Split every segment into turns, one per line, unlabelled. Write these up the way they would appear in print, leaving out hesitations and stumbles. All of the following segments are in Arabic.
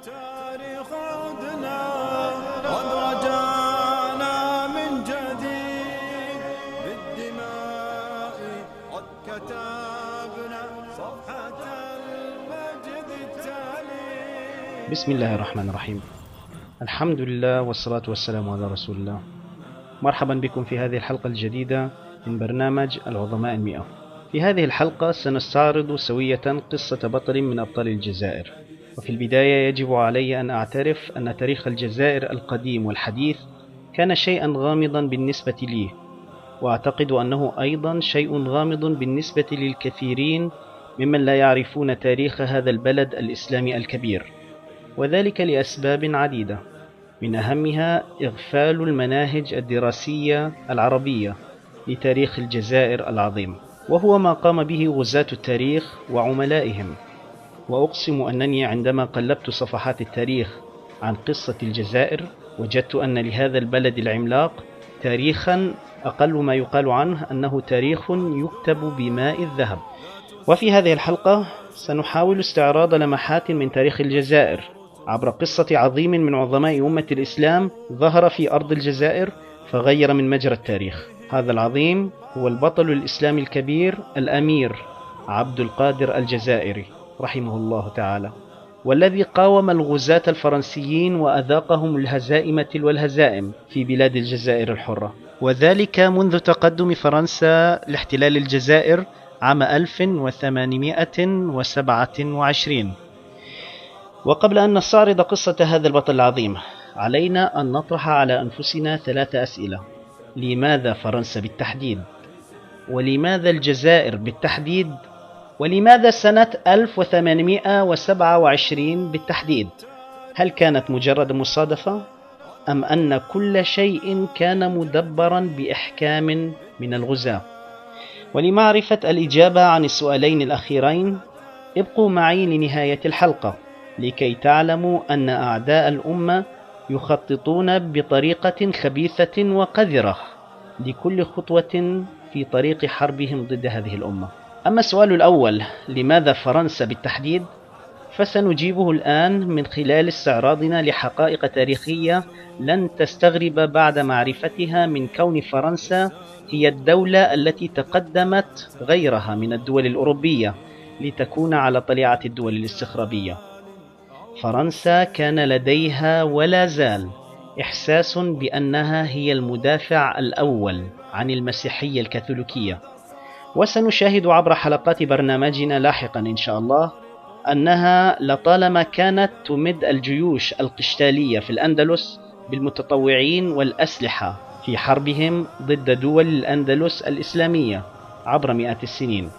التاريخ عدنا قد رجعنا من جديد بالدماء قد كتبنا صفحة المجد التالي.
بسم الله الرحمن الرحيم. الحمد لله والصلاة والسلام على رسول الله. مرحبا بكم في هذه الحلقة الجديدة من برنامج العظماء المئة. في هذه الحلقة سنستعرض سوية قصة بطل من أبطال الجزائر. وفي البداية يجب علي أن أعترف أن تاريخ الجزائر القديم والحديث كان شيئا غامضا بالنسبة لي، وأعتقد أنه أيضا شيء غامض بالنسبة للكثيرين ممن لا يعرفون تاريخ هذا البلد الإسلامي الكبير، وذلك لأسباب عديدة، من أهمها إغفال المناهج الدراسية العربية لتاريخ الجزائر العظيم، وهو ما قام به غزاة التاريخ وعملائهم. وأقسم أنني عندما قلبت صفحات التاريخ عن قصة الجزائر وجدت أن لهذا البلد العملاق تاريخا أقل ما يقال عنه أنه تاريخ يكتب بماء الذهب. وفي هذه الحلقة سنحاول استعراض لمحات من تاريخ الجزائر عبر قصة عظيم من عظماء أمة الإسلام ظهر في أرض الجزائر فغير من مجرى التاريخ. هذا العظيم هو البطل الإسلامي الكبير الأمير عبد القادر الجزائري رحمه الله تعالى، والذي قاوم الغزاة الفرنسيين وأذاقهم الهزائم تلو الهزائم في بلاد الجزائر الحرة، وذلك منذ تقدم فرنسا لاحتلال الجزائر عام 1827. وقبل أن نستعرض قصة هذا البطل العظيم علينا أن نطرح على أنفسنا 3 أسئلة: لماذا فرنسا بالتحديد؟ ولماذا الجزائر بالتحديد؟ ولماذا سنة 1827 بالتحديد؟ هل كانت مجرد مصادفة؟ أم أن كل شيء كان مدبرا بإحكام من الغزاة؟ ولمعرفة الإجابة عن السؤالين الأخيرين ابقوا معي لنهاية الحلقة لكي تعلموا أن أعداء الأمة يخططون بطريقة خبيثة وقذرة لكل خطوة في طريق حربهم ضد هذه الأمة. أما السؤال الأول، لماذا فرنسا بالتحديد؟ فسنجيبه الآن من خلال استعراضنا لحقائق تاريخية لن تستغرب بعد معرفتها من كون فرنسا هي الدولة التي تقدمت غيرها من الدول الأوروبية لتكون على طليعة الدول الاستخرابية. فرنسا كان لديها ولا زال إحساس بأنها هي المدافع الأول عن المسيحية الكاثوليكية، وسنشاهد عبر حلقات برنامجنا لاحقا إن شاء الله أنها لطالما كانت تمد الجيوش القشتالية في الأندلس بالمتطوعين والأسلحة في حربهم ضد دول الأندلس الإسلامية عبر مئات السنين.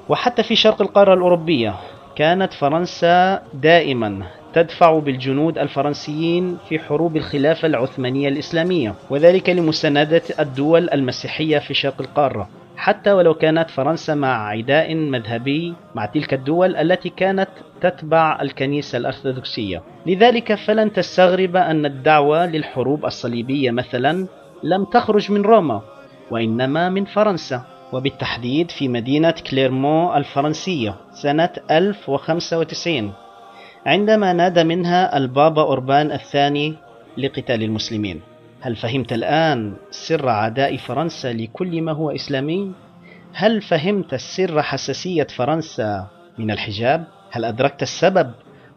وحتى في شرق القارة الأوروبية كانت فرنسا دائما تدفع بالجنود الفرنسيين في حروب الخلافة العثمانية الإسلامية، وذلك لمساندة الدول المسيحية في شرق القارة، حتى ولو كانت فرنسا مع عداء مذهبي مع تلك الدول التي كانت تتبع الكنيسة الأرثوذكسية. لذلك فلن تستغرب أن الدعوة للحروب الصليبية مثلا لم تخرج من روما وإنما من فرنسا، وبالتحديد في مدينة كليرمون الفرنسية سنة 1095 عندما نادى منها البابا أوربان الثاني لقتال المسلمين. هل فهمت الآن سر عداء فرنسا لكل ما هو إسلامي؟ هل فهمت سر حساسية فرنسا من الحجاب؟ هل أدركت السبب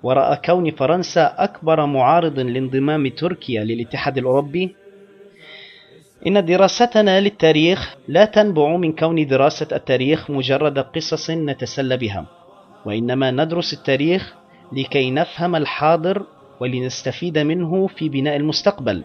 وراء كون فرنسا أكبر معارض لانضمام تركيا للاتحاد الأوروبي؟ إن دراستنا للتاريخ لا تنبع من كون دراسة التاريخ مجرد قصص نتسلى بها، وإنما ندرس التاريخ لكي نفهم الحاضر ولنستفيد منه في بناء المستقبل،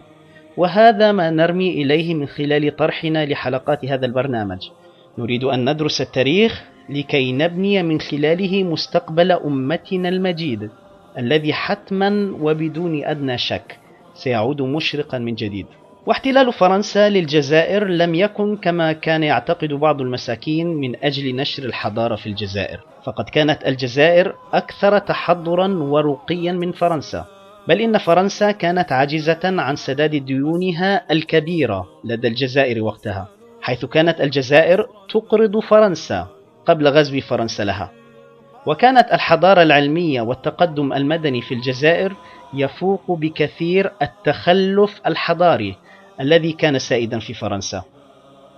وهذا ما نرمي إليه من خلال طرحنا لحلقات هذا البرنامج. نريد أن ندرس التاريخ لكي نبني من خلاله مستقبل أمتنا المجيد الذي حتما وبدون أدنى شك سيعود مشرقا من جديد. واحتلال فرنسا للجزائر لم يكن كما كان يعتقد بعض المساكين من أجل نشر الحضارة في الجزائر، فقد كانت الجزائر أكثر تحضرا ورقيا من فرنسا، بل إن فرنسا كانت عاجزة عن سداد ديونها الكبيرة لدى الجزائر وقتها، حيث كانت الجزائر تقرض فرنسا قبل غزو فرنسا لها. وكانت الحضارة العلمية والتقدم المدني في الجزائر يفوق بكثير التخلف الحضاري الذي كان سائدا في فرنسا.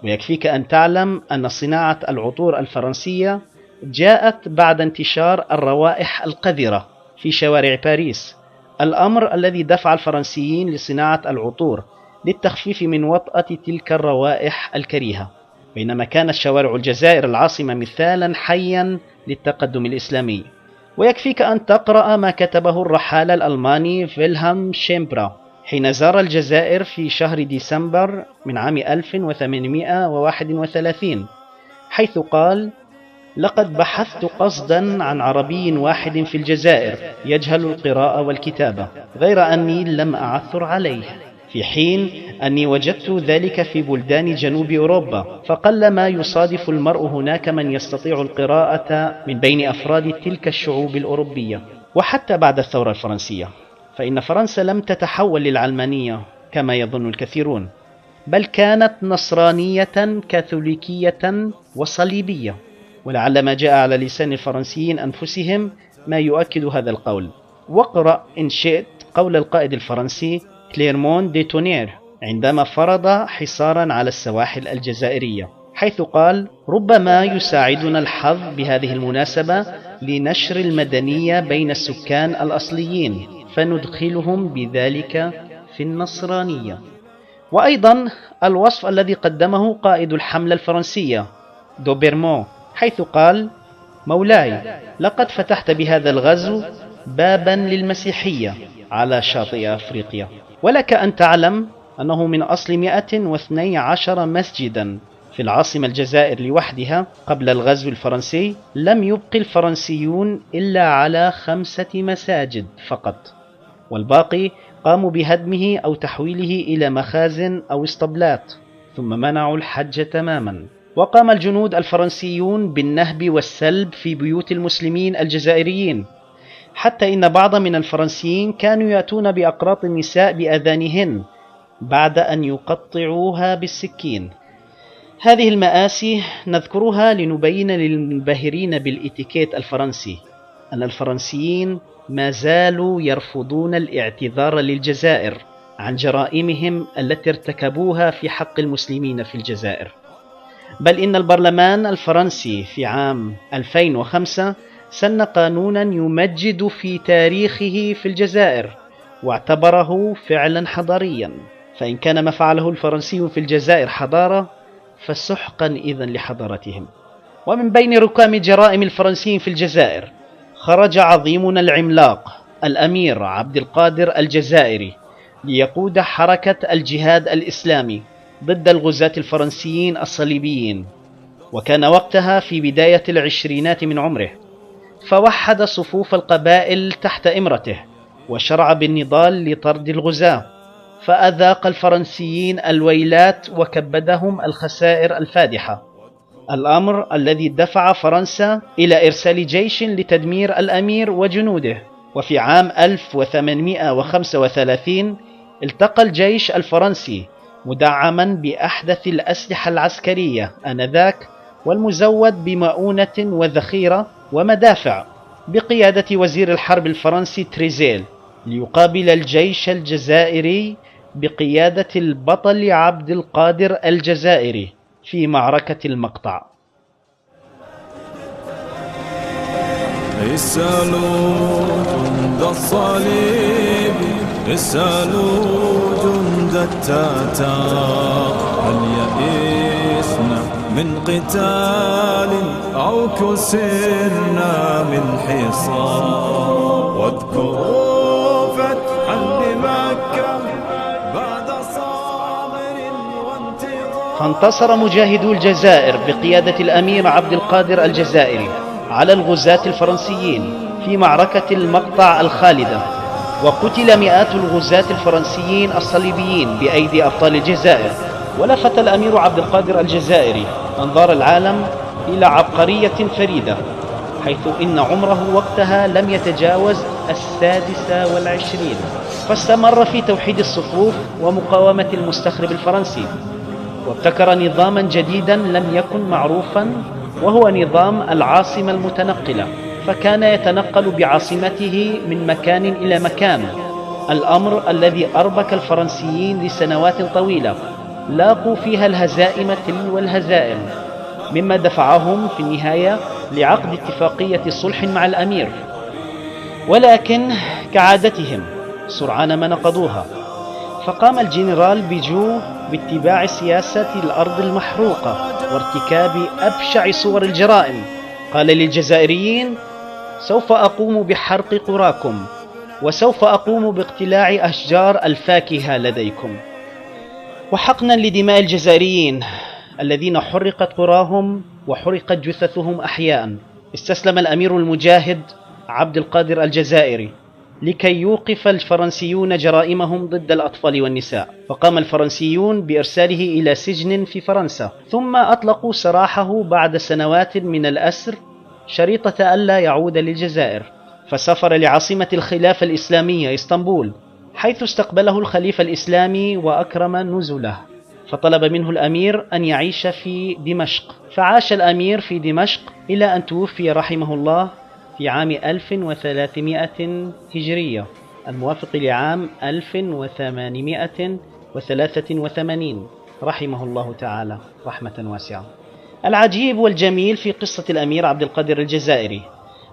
ويكفيك أن تعلم أن صناعة العطور الفرنسية جاءت بعد انتشار الروائح القذرة في شوارع باريس، الأمر الذي دفع الفرنسيين لصناعة العطور للتخفيف من وطأة تلك الروائح الكريهة، بينما كانت شوارع الجزائر العاصمة مثالا حيا للتقدم الإسلامي. ويكفيك أن تقرأ ما كتبه الرحالة الألماني فيلهلم شيمبرا حين زار الجزائر في شهر ديسمبر من عام 1831، حيث قال: لقد بحثت قصدا عن عربي واحد في الجزائر يجهل القراءة والكتابة، غير أني لم أعثر عليه، في حين أني وجدت ذلك في بلدان جنوب أوروبا، فقلما يصادف المرء هناك من يستطيع القراءة من بين أفراد تلك الشعوب الأوروبية. وحتى بعد الثورة الفرنسية فإن فرنسا لم تتحول للعلمانية كما يظن الكثيرون، بل كانت نصرانية كاثوليكية وصليبية، ولعل ما جاء على لسان الفرنسيين أنفسهم ما يؤكد هذا القول. واقرأ إن شئت قول القائد الفرنسي كليرمون دي تونير عندما فرض حصارا على السواحل الجزائرية، حيث قال: ربما يساعدنا الحظ بهذه المناسبة لنشر المدنية بين السكان الأصليين، فندخلهم بذلك في النصرانية. وأيضا الوصف الذي قدمه قائد الحملة الفرنسية دوبيرمون، حيث قال: مولاي، لقد فتحت بهذا الغزو بابا للمسيحية على شاطئ أفريقيا، ولك أن تعلم أنه من أصل 112 مسجدا في العاصمة الجزائر لوحدها قبل الغزو الفرنسي لم يبق الفرنسيون إلا على 5 مساجد فقط، والباقي قاموا بهدمه أو تحويله إلى مخازن أو اسطبلات، ثم منعوا الحج تماما. وقام الجنود الفرنسيون بالنهب والسلب في بيوت المسلمين الجزائريين، حتى إن بعض من الفرنسيين كانوا يأتون بأقراط النساء بأذانهن بعد أن يقطعوها بالسكين. هذه المآسي نذكرها لنبين للمنبهرين بالإتيكيت الفرنسي أن الفرنسيين ما زالوا يرفضون الاعتذار للجزائر عن جرائمهم التي ارتكبوها في حق المسلمين في الجزائر. بل إن البرلمان الفرنسي في عام 2005 سن قانونا يمجد في تاريخه في الجزائر واعتبره فعلا حضاريا. فإن كان ما فعله الفرنسي في الجزائر حضارة، فسحقا إذن لحضارتهم. ومن بين ركام جرائم الفرنسيين في الجزائر خرج عظيمنا العملاق الأمير عبد القادر الجزائري ليقود حركة الجهاد الإسلامي ضد الغزاة الفرنسيين الصليبيين، وكان وقتها في بداية العشرينات من عمره، فوحد صفوف القبائل تحت إمرته وشرع بالنضال لطرد الغزاة، فأذاق الفرنسيين الويلات وكبدهم الخسائر الفادحة، الأمر الذي دفع فرنسا إلى إرسال جيش لتدمير الأمير وجنوده. وفي عام 1835 التقى الجيش الفرنسي مدعما بأحدث الأسلحة العسكرية آنذاك والمزود بمؤونة وذخيرة ومدافع بقيادة وزير الحرب الفرنسي تريزيل، ليقابل الجيش الجزائري بقيادة البطل عبد القادر الجزائري في معركة المقطع.
اسألوا جند الصليب، اسألوا جند التتار، هل يئسنا من قتال أو كسرنا من حصار؟ واذكروا فتحا لمكة بعد صابر وانتظار.
فانتصر مجاهدو الجزائر بقيادة الأمير عبد القادر الجزائري على الغزاة الفرنسيين في معركة المقطع الخالدة، وقتل مئات الغزاة الفرنسيين الصليبيين بأيدي أبطال الجزائر. ولفت الأمير عبد القادر الجزائري أنظار العالم إلى عبقرية فريدة، حيث إن عمره وقتها لم يتجاوز 26، فاستمر في توحيد الصفوف ومقاومة المستخرب الفرنسي، وابتكر نظاما جديدا لم يكن معروفا، وهو نظام العاصمة المتنقلة، فكان يتنقل بعاصمته من مكان إلى مكان، الأمر الذي أربك الفرنسيين لسنوات طويلة لاقوا فيها الهزائم تلو الهزائم، مما دفعهم في النهاية لعقد اتفاقية صلح مع الأمير. ولكن كعادتهم سرعان ما نقضوها، فقام الجنرال بيجو باتباع سياسة الأرض المحروقة وارتكاب أبشع صور الجرائم. قال للجزائريين: سوف أقوم بحرق قراكم، وسوف أقوم باقتلاع أشجار الفاكهة لديكم. وحقنا لدماء الجزائريين الذين حرقت قراهم وحرقت جثثهم أحياء، استسلم الأمير المجاهد عبد القادر الجزائري لكي يوقف الفرنسيون جرائمهم ضد الأطفال والنساء، فقام الفرنسيون بإرساله إلى سجن في فرنسا، ثم أطلقوا سراحه بعد سنوات من الأسر شريطة ألا يعود للجزائر، فسافر لعاصمة الخلافة الإسلامية اسطنبول، حيث استقبله الخليفة الإسلامي وأكرم نزله، فطلب منه الأمير أن يعيش في دمشق، فعاش الأمير في دمشق إلى أن توفي رحمه الله في عام 1300 هجرية، الموافق لعام 1883 رحمه الله تعالى رحمة واسعة. العجيب والجميل في قصة الأمير عبد القادر الجزائري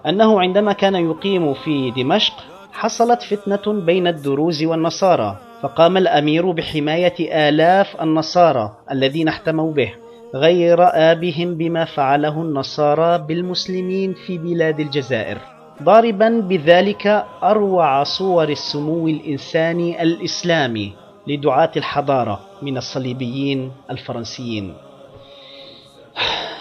أنه عندما كان يقيم في دمشق حصلت فتنة بين الدروز والنصارى، فقام الأمير بحماية آلاف النصارى الذين احتموا به، غير آبهم بما فعله النصارى بالمسلمين في بلاد الجزائر، ضاربا بذلك أروع صور السمو الإنساني الإسلامي لدعاة الحضارة من الصليبيين الفرنسيين.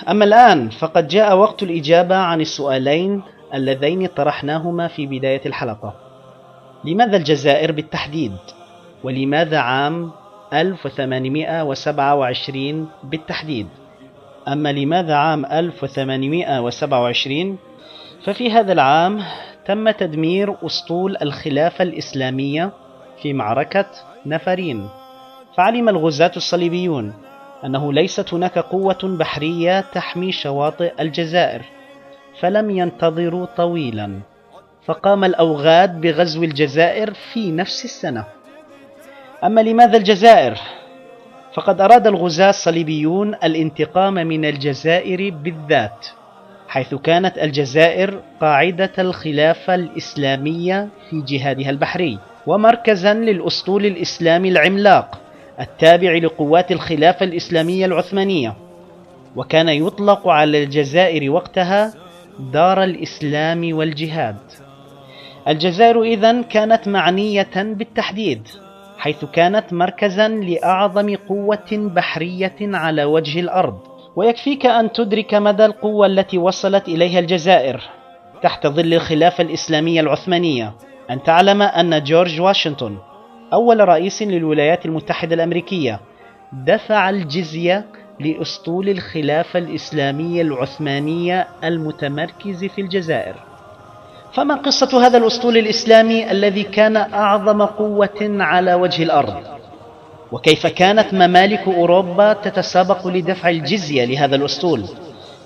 أما الآن فقد جاء وقت الإجابة عن السؤالين اللذين طرحناهما في بداية الحلقة: لماذا الجزائر بالتحديد؟ ولماذا عام 1827 بالتحديد؟ أما لماذا عام 1827 ففي هذا العام تم تدمير أسطول الخلافة الإسلامية في معركة نفرين، فعلم الغزاة الصليبيون أنه ليست هناك قوة بحرية تحمي شواطئ الجزائر، فلم ينتظروا طويلا، فقام الأوغاد بغزو الجزائر في نفس السنة. أما لماذا الجزائر؟ فقد أراد الغزاة الصليبيون الانتقام من الجزائر بالذات، حيث كانت الجزائر قاعدة الخلافة الإسلامية في جهادها البحري، ومركزا للأسطول الإسلامي العملاق التابع لقوات الخلافة الإسلامية العثمانية، وكان يطلق على الجزائر وقتها دار الإسلام والجهاد. الجزائر إذن كانت معنية بالتحديد، حيث كانت مركزا لأعظم قوة بحرية على وجه الأرض، ويكفيك أن تدرك مدى القوة التي وصلت إليها الجزائر تحت ظل الخلافة الإسلامية العثمانية، أن تعلم أن جورج واشنطن أول رئيس للولايات المتحدة الأمريكية دفع الجزية لأسطول الخلافة الإسلامية العثمانية المتمركز في الجزائر. فما قصة هذا الأسطول الإسلامي الذي كان أعظم قوة على وجه الأرض؟ وكيف كانت ممالك أوروبا تتسابق لدفع الجزية لهذا الأسطول؟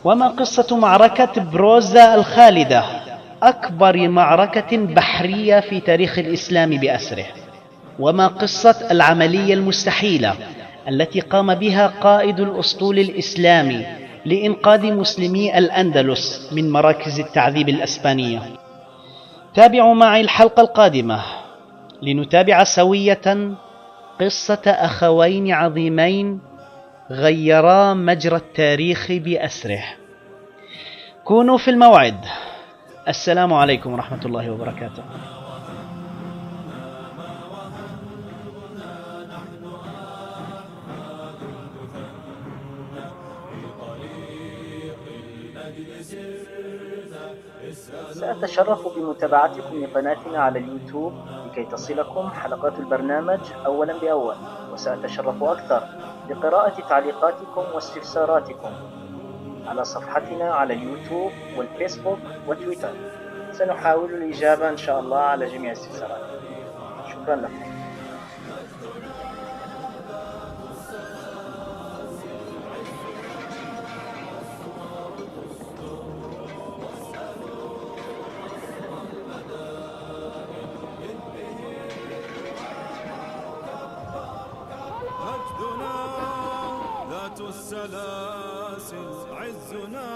وما قصة معركة بروزا الخالدة، أكبر معركة بحرية في تاريخ الإسلام بأسره؟ وما قصة العملية المستحيلة التي قام بها قائد الأسطول الإسلامي لإنقاذ مسلمي الأندلس من مراكز التعذيب الأسبانية؟ تابعوا معي الحلقة القادمة لنتابع سوية قصة أخوين عظيمين غيرا مجرى التاريخ بأسره. كونوا في الموعد. السلام عليكم ورحمة الله وبركاته.
سأتشرف بمتابعتكم لقناتنا على اليوتيوب لكي تصلكم حلقات البرنامج أولا بأول، وسأتشرف أكثر بقراءة تعليقاتكم واستفساراتكم على صفحتنا على اليوتيوب والفيسبوك وتويتر. سنحاول الإجابة إن شاء الله على جميع الاستفسارات. شكرا لكم.
عزة السلاسل عزنا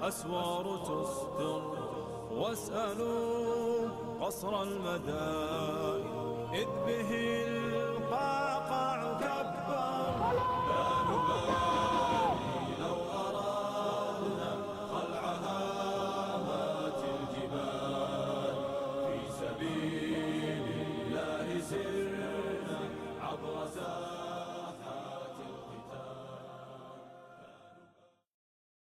أسوار تستر، واسألوا قصر المدائن إذ به